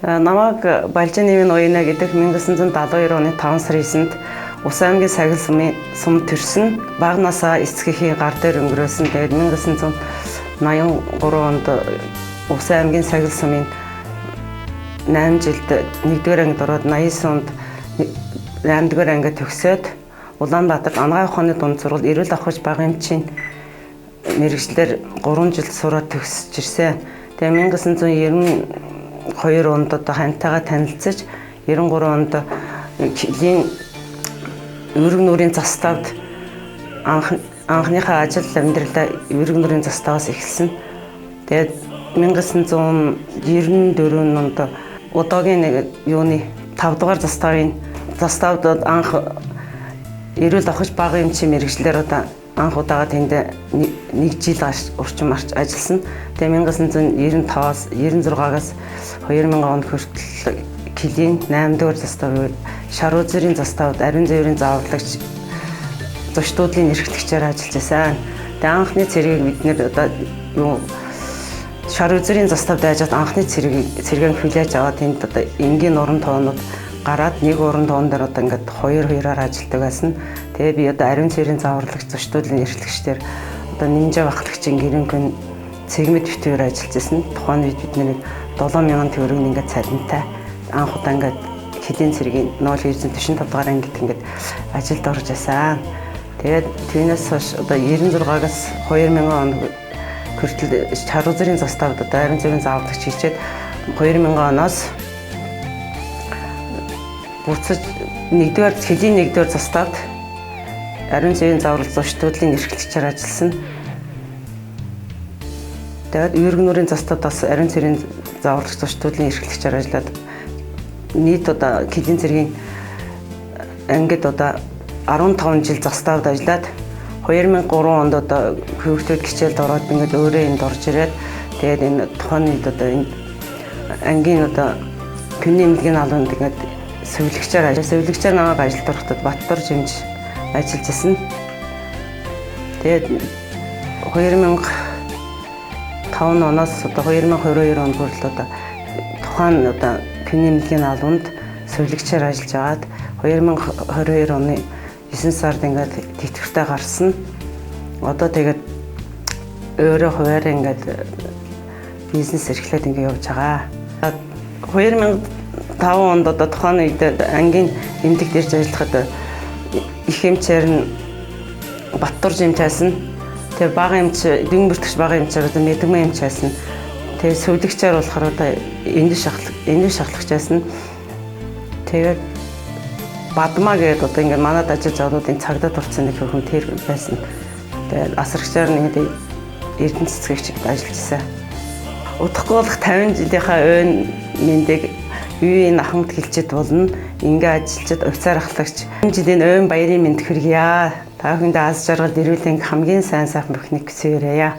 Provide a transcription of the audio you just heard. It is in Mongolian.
Намайг Балжинивын уяна гэдэг 1972 оны 5 сарын 9-нд Ус аймгийн Сахил сум төрсөн. Багнасаа эцгийнхээ гар дээр өнгөрөөсөн. Тэгээд 1983 онд Ус аймгийн Сахил сумын 8 жилд 1-р ангид ороод 89 онд 8-р ангид төгсөөд Улаанбаатарт Анагаах ухааны дунд сургууль эрүүл авахч багын эмчийн мэргэжлэр 3 жил сураад төгсөж ирсэн. Тэгээд 1992 онд хантайгаа танилцаж 93 онд Килийн Өргөн нуурын заставд анхныхаа ажил амьдралаа Өргөн нуурын заставаас эхэлсэн. Тэгээд 1994 онд одоогийн нэг юуны 5 дугаар заставд анх эрүүл авахч багын эмчийн мэргэжлэр одоо анх удаага тэнд 1 жил урчим ажилласан. Тэгээ 1995-аас 96-аас 2000 онд хүртэл Килийн 8-р заставд шар үзэрийн заставд ариун зэврийн зааварлагч зочдуудлын эрхлэгчээр ажиллаж байсан. Тэгээ анхны цэргийг бид нэр одоо юу шар үзэрийн заставд ажиллаад анхны цэргийг хүлээж аваад тэнд одоо энгийн уран тоонууд гараад нэг уран тоон дээр одоо ингээд 2-2-аар ажилладаг байсан. Тэгээ би одоо ариун цэврийн зааварлагч зочдуудлын эрхлэгчээр одоо нэмжээ бахлагчийн гэрэнхэн цэгмэд битүүр ажиллаж байсан. Тухайн үед бид нэр 7000 төгрөг ингээд цалинтай анх удаа ингээд Килийн цэргийн ноол эрдэнэ 45 дугаар ангид ингээд ажилд орж байсан. Тэгээд түүнээс хойш одоо 96-аас 2000 он хүртэл шар үзэрийн заставд одоо ариун цэврийн зааварлагч хийчээд 2000 оноос буцаж Килийн 1-р заставд ариун цэврийн зааварлагч зочдуудлын эрхлэгчээр ажилласан. Тэгээд Өргөн нуурын заставдаас ариун цэврийн зааварлагч зочдуудлын эрхлэгчээр ажиллаад нийт одоо Килийн цэргийн ангид одоо 15 жил заставд ажиллаад 2003 онд одоо хөвгтүүд хичээлд ороод ингээд өөрөө энд орж ирээд тэгээд энэ тухайн үед одоо энэ ангийн одоо хүний эмнэлгийн албанд ингээд сувилагчаар намайг ажилд орохдод Баттар жимж ажиллаж байсан. Тэгээд 2005 оноос одоо 2022 онд хүртэл одоо тухайн одоо хүний эмнэлгийн албанд сувилагчаар ажиллаж агаад 2022 оны 9 сард ингээд тэтгэвртэй гарсан. Одоо тэгээд өөрөө хуваараа ингээд бизнес эрхлээд ингээд явж байгаа. 2005 онд одоо тухайн үед ангийн эмнэлэгт ирж ажиллахад их эмчээр нь Баттар жимж байсан. Тэгээ бага эмч дүн бүртгэж бага эмчээр одоо мэдгмэн эмч байсан. Тэгээ сувилагчаар болохоор одоо энийг шахлагч байсан. Тэгээд Бадмаа гэдэг одоо ингээд манад ажиллаж байгаауудын цагдаа турцсан нэг хүн тэр байсан. Тэгээд асрагчаар нэг эрдэнэ цэцгэгчд ажиллаж байсан. Удахгүй болох 50 жилийнхаа ойн мэндийг үеийн ахмад хэлчихэд болно. Ингээ ажилчид офицер ахлагч энэ жилийн ойн баярын мэнд хүргье. Та бүхэндээ аз жаргал эрүүл энх хамгийн сайн сайхан бүхнийг хүсье.